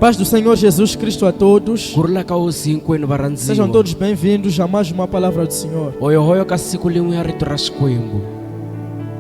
Paz do Senhor Jesus Cristo a todos. Kurula ka usiku enu varandziwa. Sejam todos bem-vindos a mais uma palavra do Senhor. Hoyo ka siku limwe ya rito ra Xikwembu.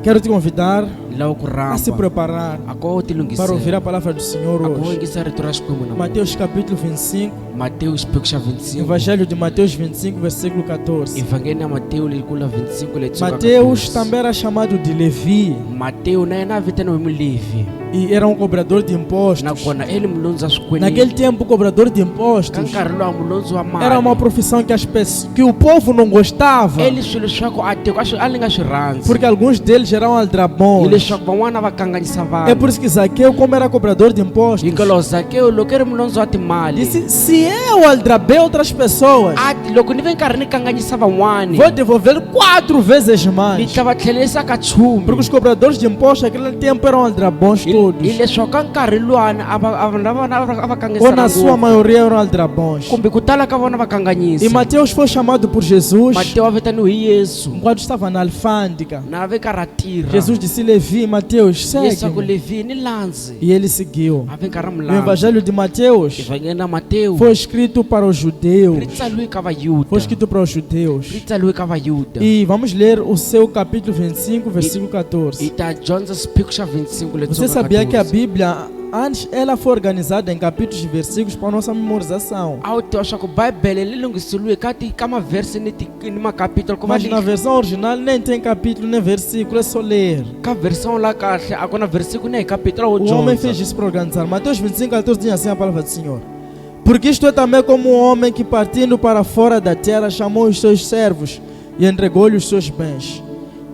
Quero te convidar Lawa kuramba. a se preparar Ako tilungisela. para ouvir a palavra do Senhor Ako hoje. ingisa rito ra Xikwembu na. Mateus capítulo 25, Mateus pekisha 25. Evangelho de Mateus 25, versículo 14. Evangelho ya Mateus likula 25 letsuka. Mateus também era chamado de Levi Mateus na yana vitana we Levi. e era um cobrador de impostos. Nakona ele mulonzi wa Xikwembu. Naquele tempo, cobrador de impostos Kankarhi lowa mulonzi wa mali. era uma profissão que o povo não gostava, Ele swilo swako atiko a linga swi rhandzi. porque alguns deles eram aldrabões. Hileswaku van'wana va kanganyisa vanhu. É por isso que Zaqueu, como era cobrador de impostos, Hikwalaho Zaqueu loko ri mulonzi wa timali. disse: se eu aldrabei outras pessoas, Ati loko ni ve nkarhi ni kanganyisa van'wani. vou devolver 4 vezes Ni mais. ta va tlhelerisa ka 10. Porque os cobradores de impostos naquele tempo eram aldrabões todos, Hileswaku ka nkarhi luwana a va ou na sua kanganyisa maioria eram aldrabões. kumbe ku tala ka vona va kanganyisa. E Mateus foi chamado por Jesus Mateus a vitaniwe hi Yesu enquanto estava na alfândega. na ve karhi a tirha. Jesus disse: Levi, Mateus, Leswaku segue. Levi ni landzi. E ele seguiu. A ve nkarhi O mulandzi. Evangelho de Mateus Evangelho na Mateus foi escrito para os judeus. ri tsaliwe ka vayuda. Foi escrito para os judeus. Ri tsaliwe ka vayuda. E vamos ler o seu capítulo 25, versículo Hi 14. ta dyondza swiphiqo xa 25 letsuka Você sabia que a 14. Bíblia, antes, ela foi organizada em capítulos e versículos para nossa memorização. A wu tiva swa ku Bibele li lunghisiwile ka mavhersi ni makapitolo ku va Mas na versão original nem tem capítulo nem versículo, é só ler. ka versão la kahle a ku na versikulo nem hi kapitolo wo O homem dyondza. fez isso para organizar. Mateus 25, 14 diz assim a palavra do Senhor: porque isto é também como um homem que, partindo para fora da terra, chamou os seus servos e entregou-lhe os seus bens.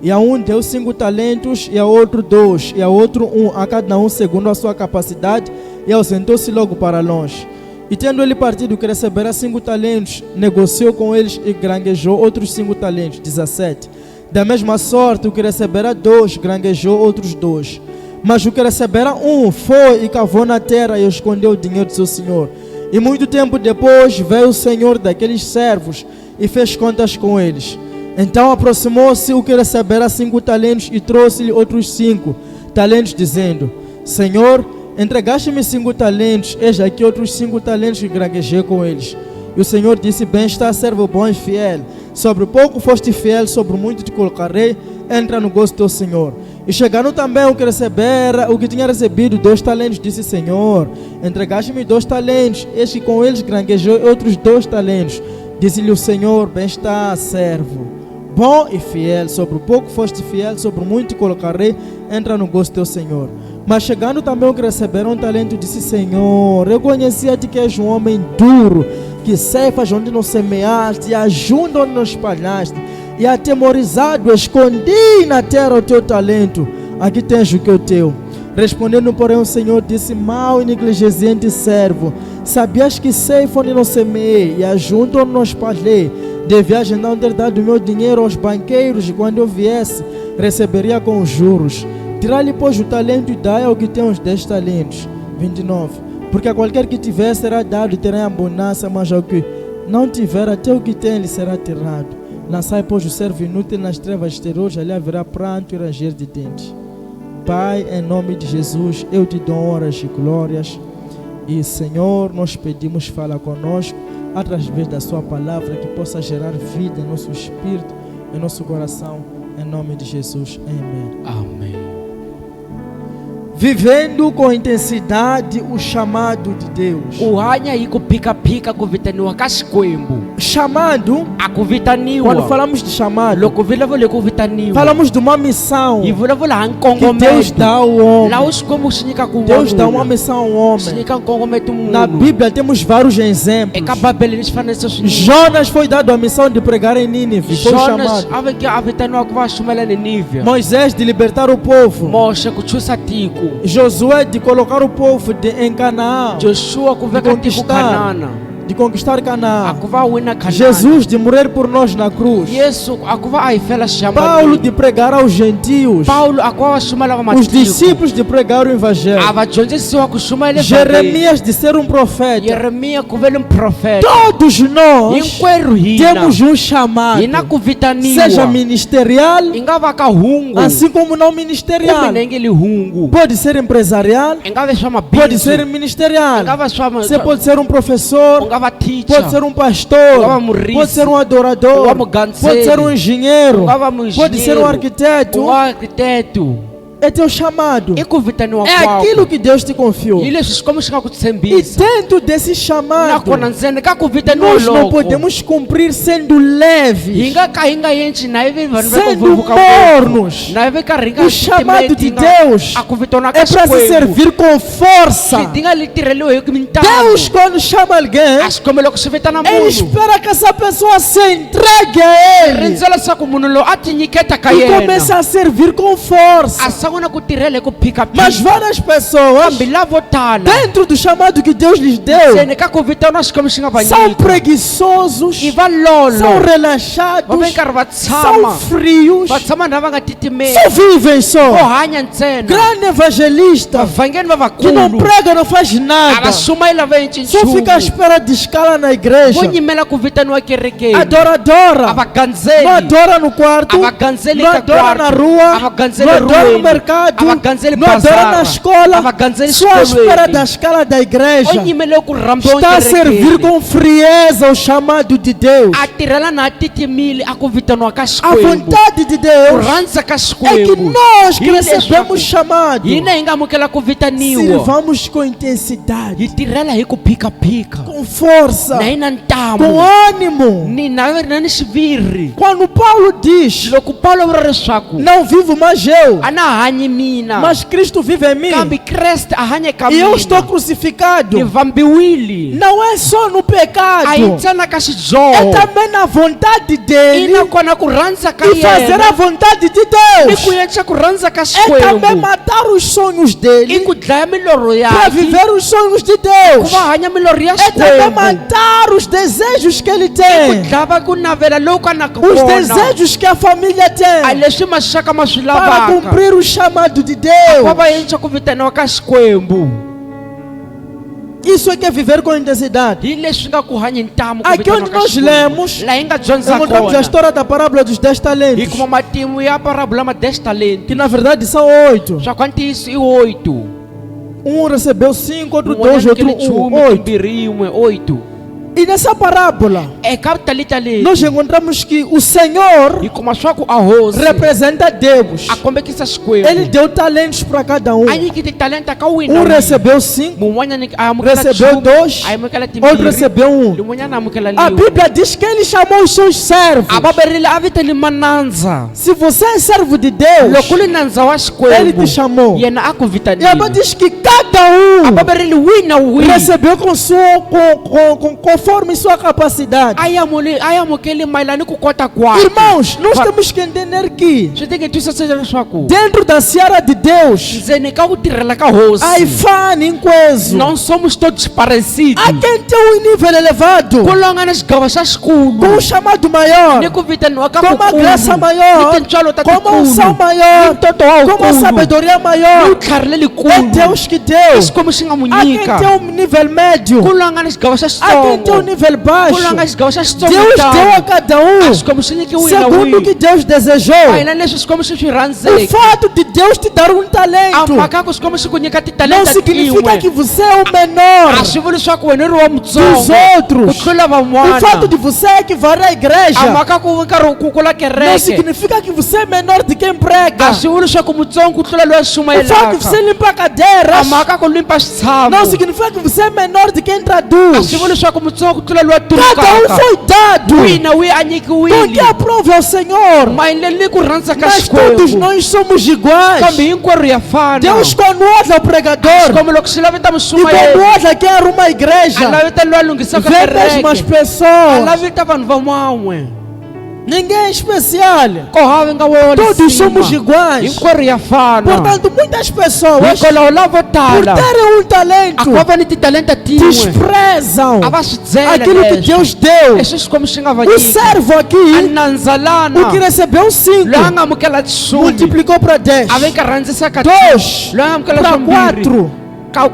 E a um deu 5 talentos, e a outro 2, e a outro 1, a cada um segundo a sua capacidade, e ausentou-se logo para longe. E tendo ele partido, que recebera 5 talentos, negociou com eles e granguejou outros 5 talentos, 17. Da mesma sorte, o que recebera 2, granguejou outros 2. Mas o que recebera 1 foi e cavou na terra e escondeu o dinheiro de seu senhor. E muito tempo depois veio o senhor daqueles servos e fez contas com eles. Então aproximou-se o que recebera 5 talentos e trouxe-lhe outros 5 talentos, dizendo: Senhor, entregaste-me 5 talentos, eis aqui outros 5 talentos que granguejei com eles. E o Senhor disse: bem está, servo bom e fiel. Sobre pouco foste fiel, sobre muito te colocarei, entra no gozo do teu Senhor. E chegando também o que tinha recebido 2 talentos, disse: Senhor, entregaste-me 2 talentos, eis que com eles granguejou outros 2 talentos. Disse-lhe o Senhor: bem está, servo bom e fiel, sobre pouco foste fiel, sobre muito te colocarei, entra no gozo do teu Senhor. Mas chegando também o que receberam 1 talento, disse: Senhor, eu conhecia-te que és um homem duro, que ceifas onde não semeaste, e ajunta onde não espalhaste, e atemorizado escondi na terra o teu talento, aqui tens o que é o teu. Respondendo, porém, o Senhor disse: mau e negligente servo, sabias que ceifa onde não semeei, e ajunto onde não espalhei? Devias então ter dado o meu dinheiro aos banqueiros, e quando eu viesse, receberia com os juros. Tirai-lhe, pois, o talento e dai ao que tem os 10 talentos. 29. Porque a qualquer que tiver será dado e terá em abundância, mas ao que não tiver, até o que tem lhe será tirado. Lançai, pois, o servo inútil nas trevas exteriores, ali haverá pranto e ranger de dentes. Pai, em nome de Jesus, eu te dou honras e glórias. E, Senhor, nós pedimos, fala conosco, através da sua palavra, que possa gerar vida em nosso espírito, em nosso coração, em nome de Jesus. Amém. Amen. Vivendo com intensidade o chamado de Deus. Ku hanya hi ku phikaphika ku vitaniwa ka Xikwembu. Chamado, A ku vitaniwa. quando falamos de chamado, Loko vulavula ku vitaniwa. falamos de uma missão Hi vulavula ha que Deus nkongometo. dá ao homem. Laha Xikwembu xi nyikaka Deus dá uma n'wanuna. missão ao Xi homem. nyika nkongometo Na munhu. Bíblia temos vários exemplos. Eka Bibele ni swifananiso swin'we. Jonas foi dado a missão de pregar em Nínive, foi Jonas chamado. a veke a vitaniwa ku va shumela Ninivha. Moisés de libertar o povo. Moshe ku chusa tiko. Josué de colocar o povo em Canaã. Joshua ku veka tiko conquistar. Kanana. de conquistar Canaã, a ku va wina Khanani. Jesus de morrer por nós na cruz, Yesu a ku va a hi fela Paulo de xihambanweni. pregar aos gentios, Paulo a ku va va xuma lava os matiko. discípulos de pregar o A evangelho, vadyondzisiwa ku xuma le Jeremias de ser um profeta. Yeremiya ku vele profeta. Todos nós Hinkwerhu hina temos um chamado, hina ku seja vitaniwa. ministerial, I nga va ka hungu assim como não kumbe ministerial. nenge li hungu. Pode ser empresarial, I nga ve swa pode ser mabindzu. I nga ministerial. va swa Você pode ser um u professor, nga va pode teacher. ser um pastor, Ungava murisi, pode ser um adorador, ungava muganseli, pode ser um engenheiro, ungava pode ser um muengenheiro, arquiteto. u nga arquiteto. É teu chamado. I ku vitaniwa É aquilo que Deus te confiou. hi leswi Xikwembu xi nga ku E tshembisa. dentro desse chamado, Nakona ndzeni ka ku vitaniwa nós não loko podemos cumprir sendo hi leves, nga ka hi nga endli na ivi vanhu va ku sendo vuvuka ngopfu. mornos. Na ivi karhi hi nga O chamado de Deus a ku vitaniwa é ka para se Xikwembu servir com força. xi dinga li tirheliwe hi Deus, mintamu. quando chama alguém, A Xikwembu loko xi vitana Ele munhu espera que essa pessoa se entregue a Ele rindzela leswaku munhu loyi a ti nyiketa ka e yena comece a servir com força. a sungula ku tirhela hi ku Mas phikaphika. várias pessoas, Kambe lavo tala dentro do chamado que Deus lhes deu, ndzeni ka ku vitaniwa Xikwembu xi nga va são nyika preguiçosos, i va são lolo va ve relaxados, karhi va são tshama frios, va tshama na va nga titimeli só vivem vo só. hanya ntsena. Grande evangelista Vavhangeni va que não vakulu prega, não faz a nada, va suma yi lava endli só fica à nchumu espera de escala na igreja. vo nyimela ku vitaniwa kerekeni. Adora, A va não gandzeli adora no quarto, a va gandzeli não ka adora na kwarto, rua, a va gandzeli não adora no ruweni, mercado, a va gandzeli não adora na bazara, escola, a va gandzeli só à espera xikolweni. da escala da O igreja. nyimele ku rambiwa Está a servir kerekeni. com frieza o chamado de Deus. A tirhela na titimile a ku vitaniwa ka A Xikwembu. vontade de Ku Deus rhandza ka é que Xikwembu nós que Hi recebemos leswaku chamado, hina hi nga amukela ku vitaniwa sirvamos com intensidade, hi tirhela hi ku phikaphika com força, na hi na com ntamu ânimo. na ni xiviri. Quando Paulo diz, Loko Paulo vula leswaku não vivo mais eu, a na hanyi mina mas Cristo vive em mim, kambe Kreste a hanya ka e eu estou mina crucificado, ni vambiwile não é só no a hi pecado, ntsena ka é xidzoho também na vontade i dele nakona ku rhandza ka e fazer yena a vontade de ni Deus. ku endla ku rhandza ka É também Xikwembu matar os sonhos i dele ku dlaya milorho para yakhe viver os sonhos de ku Deus. va hanya milorho ya É também Xikwembu matar os desejos que ele ku tem, dlava ku navela loku a naka os kona desejos que a família a tem, leswi maxaka ma swi para lavaka cumprir o chamado de va Deus. va endla ku vitaniwa ka Xikwembu. Isso é que é viver com intensidade. Hi leswi nga ku hanya ntamu ku Aqui vitaniwa onde ka nós Xikwembu. lemos, Laha hi nga dyondza encontramos a kona história da parábola dos 10 hi talentos, kuma matimu ya parábola ma 10 talenti que na verdade são 8. swa ku ntiyiso i 8 Um recebeu 5, outro un'wana 2, outro nyikele 1. 10 8. timbirhi yin'we 8 E nessa parábola, eka talenta leti nós encontramos que o Senhor hi kuma swa ku a hosi representa Deus. a kombekisa Ele Xikwembu deu talentos para cada um. a nyikile talenta ka wina Um recebeu 5, mun'wanyana a amukela recebeu 2, a amukela outro timbirhi recebeu 1. lin'wanyana a amukela A liwe Bíblia diz que ele chamou os seus servos. a va berile a vitani manandza. Se você é servo de Deus, Loko li nandza wa ele te Xikwembu chamou. yena a ku E a Bíblia vitanile diz que cada a va um berile wihi na wihi recebeu conforme sua capacidade. a amukeli mayelana ni ku kota kwakhe. Irmãos, nós Va- temos que entender que swi teke twisisa leswaku dentro da seara de Deus, ndzeni ka ku tirhela ka há hosi fã incluso. não somos todos parecidos. Há quem tem um nível elevado, Ku longa na xigava xa xikulu com um chamado maior, ni ku vitaniwa ka com uma graça maior, ni tintswalo ta com uma unção tikulu maior, ni ntoto wa com uma wukulu sabedoria ni maior. vutlhari É lelikulu Deus que i deu. Xikwembu xi nga mu Há quem nyika. tem um nível médio, Ku longa na xigava xa há quem tem um xitsongo nível ku baixo. longa xigava xa xitsongo Deus deu a cada um a Xikwembu xi nyiki wihi na segundo o que wihi Deus desejou. a hina leswi Xikwembu xi swi O rhandzeke fato de Deus te dar um a talento mhaka ku Xikwembu xi ku nyika não titalenta significa que tin'we você é o menor a swi vuli leswaku wena i ri wa dos mutsongo outros. ku tlula O van'wana fato de você equivaler à a igreja mhaka ku nkarhi ku kula não kereke significa que você é menor de quem prega. a swi vuli leswaku mutsongo ku tlula loyi a O fato de xumayelaka você limpar a cadeiras mhaka ku limpa xitshamo não significa que você é menor de quem a traduz. swi vuli leswaku mutsongo ku tlula loyi a Cada um turukaka foi dado wihi na wihi a com que nyikiwile aprove ao Senhor. mayeleni ni ku rhandza ka Mas todos Xikwembu nós somos iguais. kambe hinkwerhu ya fana Deus quando olha o pregador xikwembu loko xi lavita e quando musumayeli olha quem arruma a a igreja, lavita loyi a lunghisaka vê mesmo as kereke a pessoas. lavita vanhu van'wan'we Ninguém é especial. ko hava nga wo Todos somos iguais. hinkwerhu ya fana Portanto, muitas pessoas, hikwalaho lavo por tala terem um talento, a ko va ni titalenta tin'we desprezam a va swi byela aquilo que leswi Deus deu. leswi Xikwembu xi nga va O nyika servo a aqui, nandzalana o que recebeu 5, loyi a nga amukela 10 multiplicou para 10, a ve ka rhandzisaka 2 loyi a nga amukela para swambirhi 4.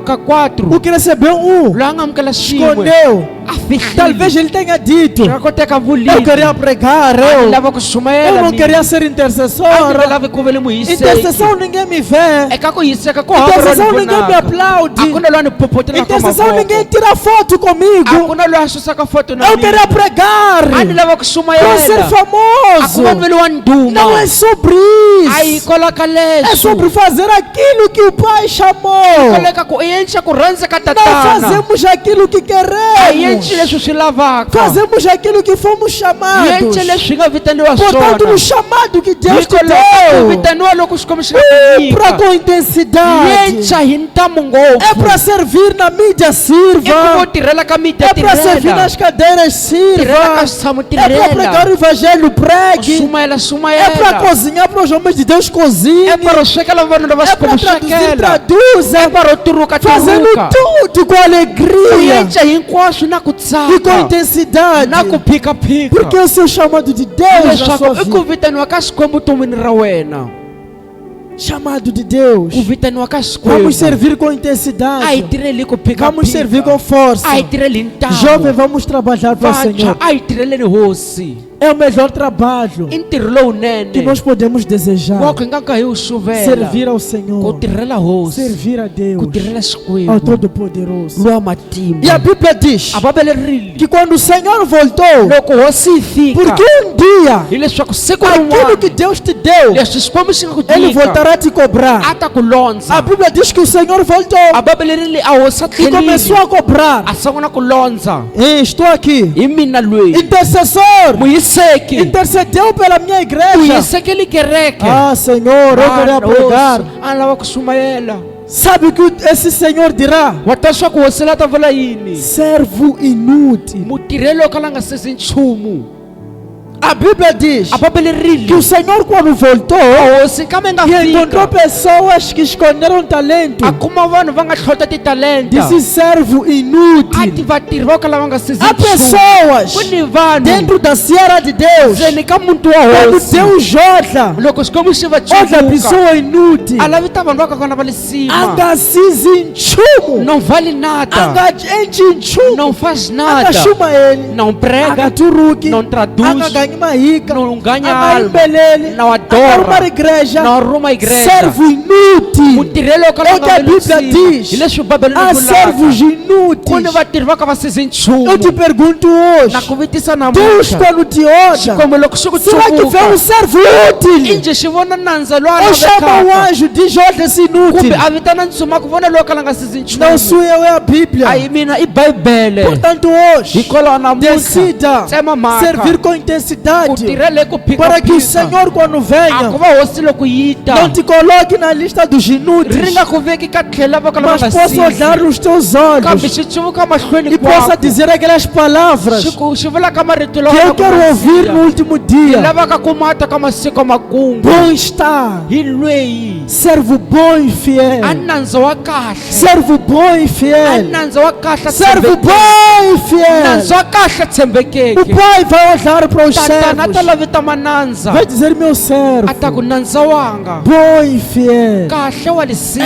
ka 4 O que recebeu 1, loyi a nga amukela xin'we escondeu. a fihlile Talvez ele tenha dito: swi nga koteka eu vulini queria pregar, a ni eu lava ku sumayela não queria ser a ni intercessora. lavi ku ve le muhiseki Intercessão ninguém me vê. eka ku hiseka ku hava ro ni Intercessão ninguém me vonaka a aplaude. ku na loyi a ni phophotelaka Intercessão ninguém mavoko tira foto a ku comigo. na loyi a susaka foto na Eu mina queria pregar a ni lava ku para ser sumayela a ku famoso. va ni vele wa nduma Não é sobre a hi isso. hikwalaho ka É leswi sobre fazer aquilo que o Pai chamou. hikwalaho ku i endla ku rhandza ka Não tatana fazemos aquilo que a hi queremos. endli leswi swi lavaka Fazemos aquilo que fomos hi chamados. endli leswi hi nga vitaniwa Portanto, swona no chamado que Deus te hikwalaho ku deu, vitaniwa loko Xikwembu xi nga ku para nyika com hi intensidade. endla hi ntamu É ngopfu para servir na mídia, i ku vo sirva. tirhela ka mídia É para servir tirhela nas cadeiras, tirhela ka sirva. switshamo É para pregar o tirhela evangelho, pregue. sumayela É para sumayela cozinhar para os homens de Deus, cozinhe. é para swekela vanhu lava É para Xikwembu traduzir, swekela traduza. é para turuka Fazendo turuka tudo com u alegria endla hinkwaswo na ku e com tsaka intensidade. na ku phikaphika Porque é o seu chamado de Deus na leswaku sua i ku vida. vitaniwa ka Xikwembu vuton'wini ra wena Chamado de Deus. ku vitaniwa ka Vamos Xikwembu servir com a hi intensidade. tirheli ku Vamos servir com phikaphika força. a hi tirheli hi Jovem, ntamu vamos trabalhar para o vantshwa Senhor. a hi tirheleni hosi É o melhor trabalho i ntirho lowunene que nós podemos desejar. wa ku hi nga ka hi wu xuvela Servir ao ku Senhor. tirhela hosi Servir a ku Deus. tirhela Ao Xikwembu Todo-Poderoso. lowa matimba E a Bíblia diz a va velerile que quando o Senhor voltou, loko hosi yi fika porque um dia hileswaku siku aquilo que rin'wana Deus te deu, leswi Xikwembu xi nga ku Ele nyika voltará a te cobrar. a ta ku londza A Bíblia diz que o Senhor voltou a va velerile a hosi a e começou tlhelile a cobrar. a sungula ku londza Estou aqui. hi mina loyi Intercessor, muhiseki intercedeu pela minha u igreja. hisekeli kereke Ah, Senhor, eu queria pregar. a lava ku sumayela Sabe o que esse Senhor dirá? wa ta swa ku hosi la ta vula yini Servo inútil. mutirheli wo kala nga sesi nchumu A Bíblia diz a va que o velerile Senhor, quando voltou, a hosi kambe nga e encontrou fika pessoas que esconderam talento, a kuma vanhu va nga hlota titalenta disse servo a inútil. ti vatirhi va kala va nga sesi Há nchumu pessoas ku ni vanhu dentro da seara de Deus, ndzeni ka muti wa quando hosi Deus olha, loko Xikwembu xi va olha a cuvuka pessoa inútil, a lavi ta vanhu va ka kona va le sima angasize nchumu, não vale nada angaenche nchumu, não faz nada angachuma ele, não prega angaturuki, não traduz angaganha uma rica, não ganha alma angaimbelele, não angaruma adora igreja, não arruma a igreja servo inútil. mutirheli wo kala É o que a Bíblia diz. hi leswi babeleni Há servos ku inúteis. ni vatirhi va ka va sesi Eu te nchumu pergunto na hoje, ku vitisa Deus namuntlha quando te olha, Xikwembu loko xi ku será que vê um cuvuka servo i útil? njhe xi vona nandza loyi a Ou chama um lavekaka anjo, diz olha esse inútil. kumbe a vitana ntsuma ku vona loyi kala nga sesi Não nchumu sou eu, é a Bíblia. a hi mina i bibele Portanto hoje, hikwalaho namuntlha decida tsema mhaka servir com ku intensidade, tirhele ku para que o phikaphika Senhor quando a venha, ku va hosi loko yi ta não te coloque na lista dos ri inúteis, nga ku veki ka tlhela va kala va mas nga possa sisi olhar nos teus kambe olhos xi tsuvuka mahlweni e possa kwako dizer aquelas palavras xi vulaka marito que eu quero ouvir no último hi dia. lavaka ku mata ka masiku makungu Bom está, hi lweyi servo bom e a fiel. nandza wa kahle Servo bom e a fiel. nandza wa kahle Servo bom e fiel. nandza wa kahle O tshembekeke Pai vai olhar para os tatana a ta servos. lavita manandza Vai dizer, meu a servo, ta ku nandza wanga bom e fiel. kahle wa lisima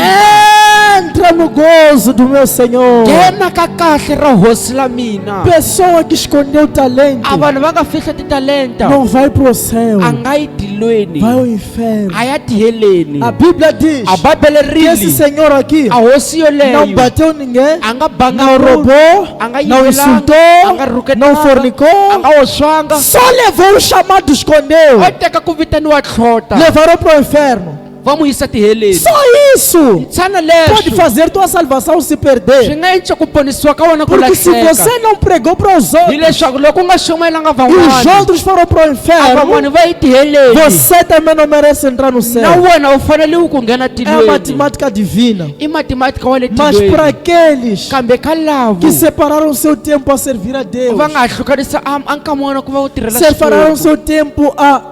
Entra no gozo do meu Senhor. nghena ka kahle ra hosi la mina Pessoa que escondeu talento a vanhu va nga fihla titalenta não vai para o céu, a nga yi tilweni vai ao inferno. a ya tiheleni A Bíblia diz a bibele que esse rili Senhor aqui a hosi não yoleyo bateu ninguém, a nga banga não munhu, roubou, a nga não yivelanga, a insultou, nga não ruketanga, a fornicou, nga oswanga só levou o chamado, escondeu. o teka ku vitaniwa tlhota Levaram para o inferno. vamos yisa tiheleni. Só isso Ntsana pode leswo fazer tua salvação se perder. swi nga endla ku ponisiwa ka wena ku Porque se lahleka. você não pregou para os outros Hileswaku loko u nga xumayelanga e os van'wana outros foram para o inferno, van'wana va yi tiheleni, você também não merece entrar no na céu. wena u fanele ku nghena É a tilweni. matemática divina. I matematika wa le Mas para tilweni, aqueles kambe ka lavo que separaram o seu tempo a servir a Deus, va nga hlukanisa a nkama wena ku va u tirhela separaram o Xikwembu, seu tempo a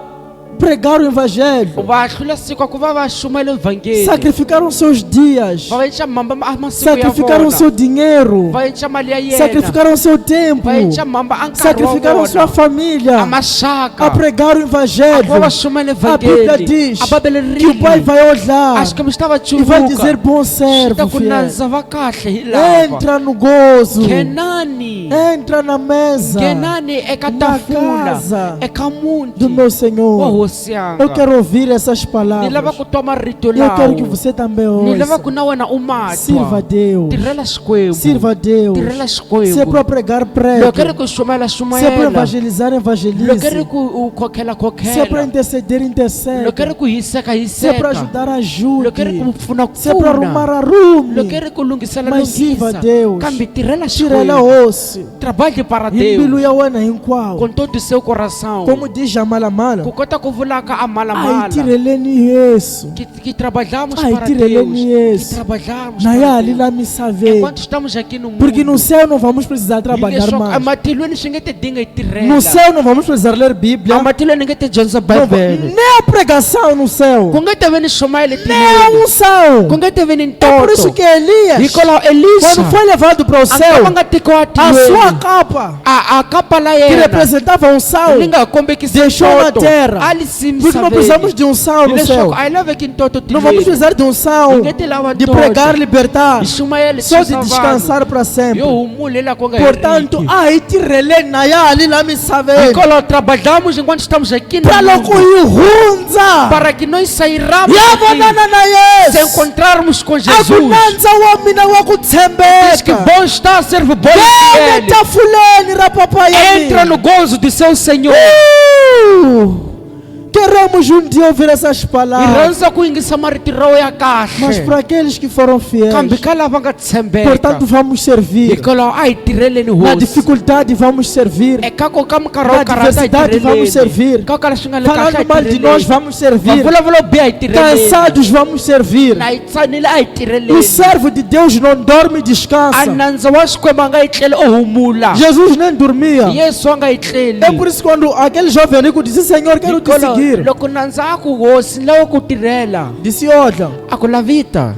pregar o evangelho, va hlula siku ku va va xumayela evhangeli, sacrificaram seus dias, va endla mhamba masiku ya sacrificaram o seu vona, dinheiro, va endla mali ya yena, sacrificaram o seu tempo, va endla mhamba a nkarhi wa sacrificaram sua vona, a família maxaka a pregar o a evangelho. va va xumayela A Bíblia evhangeli. diz A Bíblia que o Pai ri vai olhar a Xikwembu xi ta va e vai dizer: chuluka, bom xi ta servo, ku fiel. nandza va kahle hi lava. Entra no gozo, Nghenani, entra na mesa nghenani eka na tafula, casa eka muti do meu wa Senhor. hosi Eu yanga. quero ouvir essas Ni palavras. lava ku twa marito E eu quero que lawa, você também ni lava ku ouça. na wena u ma Sirva a twa. Deus. Tirhela Xikwembu, Sirva a Deus. tirhela Se é para Xikwembu. pregar, Loko ri pregue. ku xumayela Se é para xumayela, evangelizar, loko ri evangelize. ku u khokhela Se é para khokhela, interceder, intercede. loko ri ku hiseka Se é para hiseka, ajudar, loko ri ajude. ku pfuna Se é para arrumar, pfuna, arrume. loko ri ku lungisela Mas sirva a lungisa, Deus. kambe tirhela Tirela Xikwembu, osso. trabalhe para E mbilu Deus ya wena hinkwawo. com todo o seu coração, Como diz Jamalamala, ku kota ku vulaka a ai malamala, tireleni Yesu. que trabalhamos Ai, para tireleni Deus, Yesu. que trabalhamos Na para yali Deus. lá me saber. Enquanto estamos aqui no mundo, Porque no céu não vamos precisar trabalhar mais. amatilweni swi nge te dinga hi tirhela, No céu não vamos precisar ler Bíblia. amatilweni nge te dyondza Não va- Bibele, nem a pregação no céu. ku nge te ve ni xumayela Nem a etilweni, unção. ku nge te ve ni É por isso ntoto. que Elias, Hikwalaho Elisa quando foi levado para o a nga céu, va nga tekiwa a sua tilweni, capa, a kapa la que yena representava a unção, li nga kombekisi deixou na ntoto, terra. a li si Porque não precisamos misaveni, de unção no céu. hileswaku a yi laveki ntoto Não vamos tilweni, precisar de unção, hi nge ti lava de ntoto, pregar, libertar, hi xumayela só de swisa vanhu, descansar para sempre. yo humulela ku nga Portanto, heriki. ai tireleni na yali lá me saber. Hikwalaho trabalhamos enquanto estamos aqui no Para logo mundo, irrunza. para que nós sairamos Ya daqui, vonana na se Yesu. encontrarmos com Jesus. Akunanza wa mina wa Diz que kutsembeka. bom está servo bom Vem Ele. tafuleni ra papai Entra no gozo do seu Senhor. Queremos um dia ouvir essas E palavras. rhandza ku yingisa marito ra wena Mas kahle. para aqueles que foram fiéis, Kambe ka lava nga tshembeka. portanto vamos servir. Hikwalaho a hi tirheleni Na hosi. dificuldade vamos servir. Eka ko ka minkarhi Na yo karhata hi diversidade vamos servir. tirheleni. Ka kala swi nga le kahle Falando hi mal de nós, tirheleni. vamos Va servir. vulavula wo biha hi tirheleni. Cansados, vamos servir. Na hi tsanile a hi tirheleni. O servo de Deus não dorme e A descansa. nandza wa Xikwembu a nga hi tleli o humula. Jesus nem dormia. Yesu a nga hi tleli. É por isso quando aquele jovem rico disse: Senhor, quero te Hikwalaho, seguir. loko nandza a ku hosi ni lava ku tirhela, Disse: Olha, a ku lavita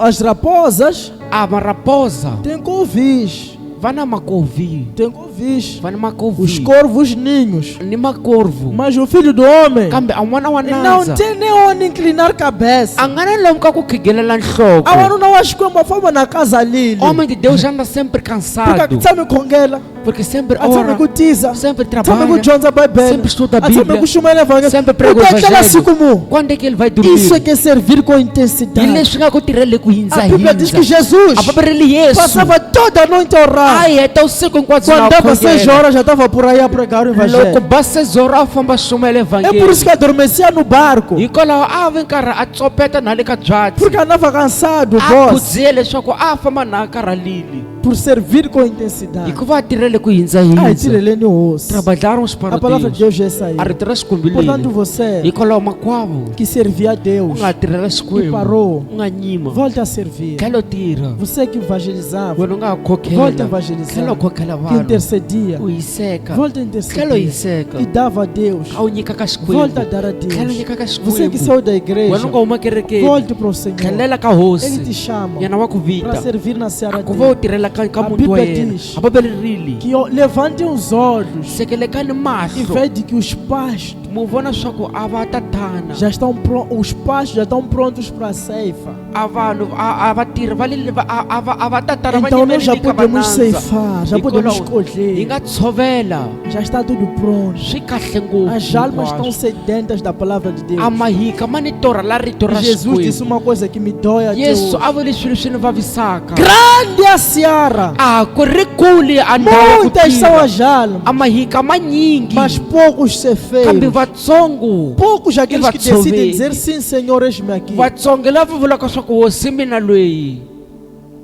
as raposas a maraposa têm covis. va na makovi, Tem covis. va ni Os makovi corvos ninhos. ni makorvu, Mas o filho do homem kambe a n'wana wa não nandza tem nem onde inclinar cabeça. a nga na lomu ka ku khigelela nhloko. A wanuna wa Xikwembu famba na casa lile. Homem de Deus anda sempre Porque cansado, atsame khongela, porque sempre atsame ora, kutiza, sempre atsame trabalha, kudyondza Bíblia, sempre estuda a atsame Bíblia, kuxumela evangelho. sempre prega o Até aquela evangelho. siku Quando é que ele vai isso é dormir? que é servir com Hi intensidade. leswi nga ku tirhele ku A Bíblia diz que hindza. Jesus A Bíblia ri Yesu passava toda a noite a orar. a heta usiku hinkwabyo Quando na dava 6 khongela. horas já estava por aí a pregar o Loko evangelho. ba 6 horas a famba shumela É por isso evangeli, que adormecia no barco. hikwalaho a ve nkarhi a tsopeta na le ka byatsi, Porque andava cansado, a boss. khudzile leswaku a famba na a karhalile, Por servir com intensidade. hikuva a tirhele ku Ai, hindza. tireleni o osso. Trabalharmos para A palavra de Deus. Deus é essa aí. A rito ra Xikwembu Portanto, leri, você hikwalaho makwavo que servia a u Deus nga tirhela e Xikwembu, parou, u nga nyima, volte a servir. tlhela u tirha. Você que evangelizava, Wena u nga ha volte a khokhela, tlhela evangelizar. u khokhela Que vanhu, intercedia, u hiseka, volte a tlhela u intercedir. hiseka, Que dava a Deus, a wu nyika ka volte a Xikwembu, dar a tlhela u Deus. nyika ka Você que Xikwembu. saiu da Wena igreja, u nga huma kerekeni, volte para o Senhor. tlhelela ka Ele hosi, te chama yena wa ku para vita servir na seara ku va u dele. tirhela ka A muti wa Bíblia yena. diz A Bíblia ri que levantem os olhos sekelekani e mahlo, vede que os pastos mu vona swa ku a va tatana, já estão os pastos já estão prontos para a ceifa. a vanhu a vatirhi va le a va tatana va Então nós já yimerile ka podemos vanandza. ceifar, já podemos Hikwalaho, hi colher. nga tshovela, Já está tudo pronto. swi kahle ngopfu As almas estão hinkwaswo. sedentas da palavra de Deus. A mahika ma ni torha la rito E ra Jesus disse Xikwembu. uma coisa que me dói até Yesu hoje. a vule swilo swi ni vavisaka, Grande a seara, a ku ri kule a ndhawu ya ku muitas são tirha, as almas, a mahika manyingi mas poucos se kambe feiram. vatsongo Poucos aqueles E que decidem vatsoveni. dizer sim, Senhor, eis-me aqui. vatsongo lava vulaka swa ku hosi mina loyi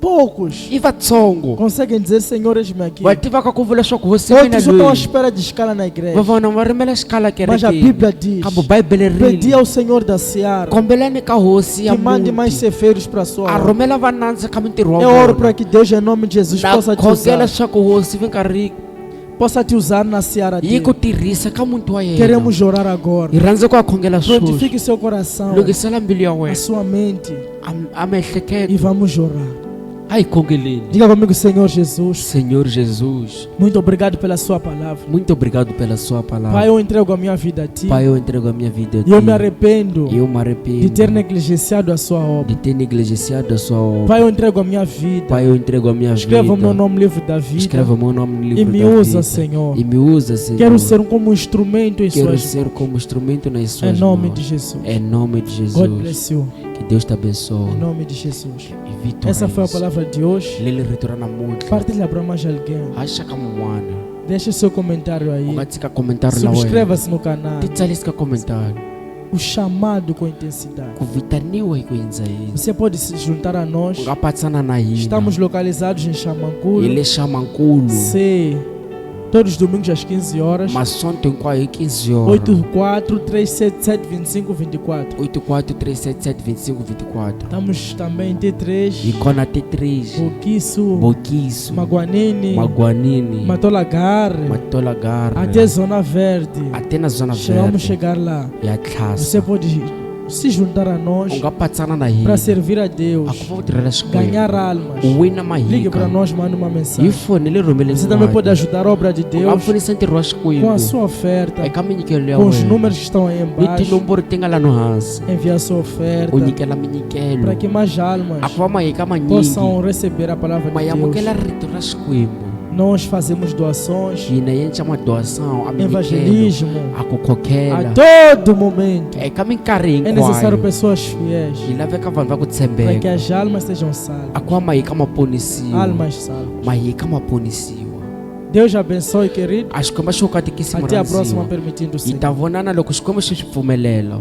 Poucos i vatsongo conseguem dizer Senhor, eis-me aqui. va tivaka ku vula swa ku hosi mina Outros só estão à loyi espera de escala na va igreja. vona va rimela xikala Mas a Bíblia diz: kambe bibele pedi rile ao Senhor da Seara kombelani ka hosi ya que mande mais muti cefeiros para a sua a obra. rhumela vanandzi ka mintirho wa Eu oro para vona que Deus, em nome de Jesus, na possa te usar, khongela swa ku hosi vi nkarhi possa te usar na Seara yi dele. ku tirhisa ka muti wa yena Queremos orar agora. hi rhandza ku a khongela sweswi Prontifique seu coração, lungisela mbilu ya a wena sua mente a e miehleketo vamos orar. a hi khongeleni Diga comigo, Senhor Jesus, Senhor Jesus, muito obrigado pela sua palavra. muito obrigado pela sua Pai, palavra. eu entrego a minha vida a Ti Pai, eu entrego a minha vida a e Ti. eu me arrependo Eu me de arrependo ter negligenciado a sua obra. de ter negligenciado a sua obra. Pai, eu entrego a minha vida. Pai, eu entrego a minha Escreva o meu vida. nome no livro da vida Escreva o meu nome no livro e me da usa, vida. Senhor. E me usa, Senhor. Quero ser como um instrumento em Quero suas ser mãos. como instrumento nas Em suas nome mãos. de Jesus. Em nome de God Jesus. bless you. Que Deus te abençoe. Em nome de Jesus. E vitória. Essa foi a palavra de hoje. Lele retorna muito. Partilha para mais alguém. Acha kama mwana. Deixe seu comentário aí. Ungatsika comentário lá wewe. Subscreva-se no canal. Titsalisa comentário. O chamado com intensidade. Kuvitaniwa ikuyenza isso. Você pode se juntar a nós. Ungapatsana na hina. Estamos localizados em Xamanculo. Ele chama Nkulo. C. Todos os domingos às 15 horas. Masonto em 15 horas. 84-377-2524. 84-377-2524. Estamos também em T3, Icona T3. Boquiço, Boquiço. Maguanini, Maguanini. Matolagar, Matola Garra. até Zona Verde. Até na Zona Vamos Verde. chegar lá. E a Você classe. pode se juntar a nós Ungapatsana na para hina. servir a Deus, Akuvutirela xikwembu. ganhar almas. Uwina Ligue para mahika. nós, manda uma mensagem. Ifone le rhumele Você também pode ajudar a obra de Deus Ungapfunisa ntirho wa com a xikwembu. sua oferta, Eka minyikelo ya com os wena. números que estão aí Ni embaixo. tinomboro ti nga lano hansi. Enviar sua oferta U nyikela minyikelo. para que mais almas Aku va mahika manyingi. possam receber a palavra de Ma Deus. yamukela rito ra xikwembu. Nós fazemos doações, Hina yenca madoação, a minyikelo, evangelismo a a kukhokela. todo momento. Eka minkarhi É necessário hinkwayo. pessoas fiéis Hi laveka vanhu va ku para que tshembeka. as almas sejam salvas. Aku va mahika ma ponisiwa. Almas salvas. Mahika ma ponisiwa. Deus abençoe, querido. A xikwembu xi ku katekisi Até a próxima, murhandziwa. permitindo o Hi Senhor. ta vonana loko xikwembu xi swi pfumelela.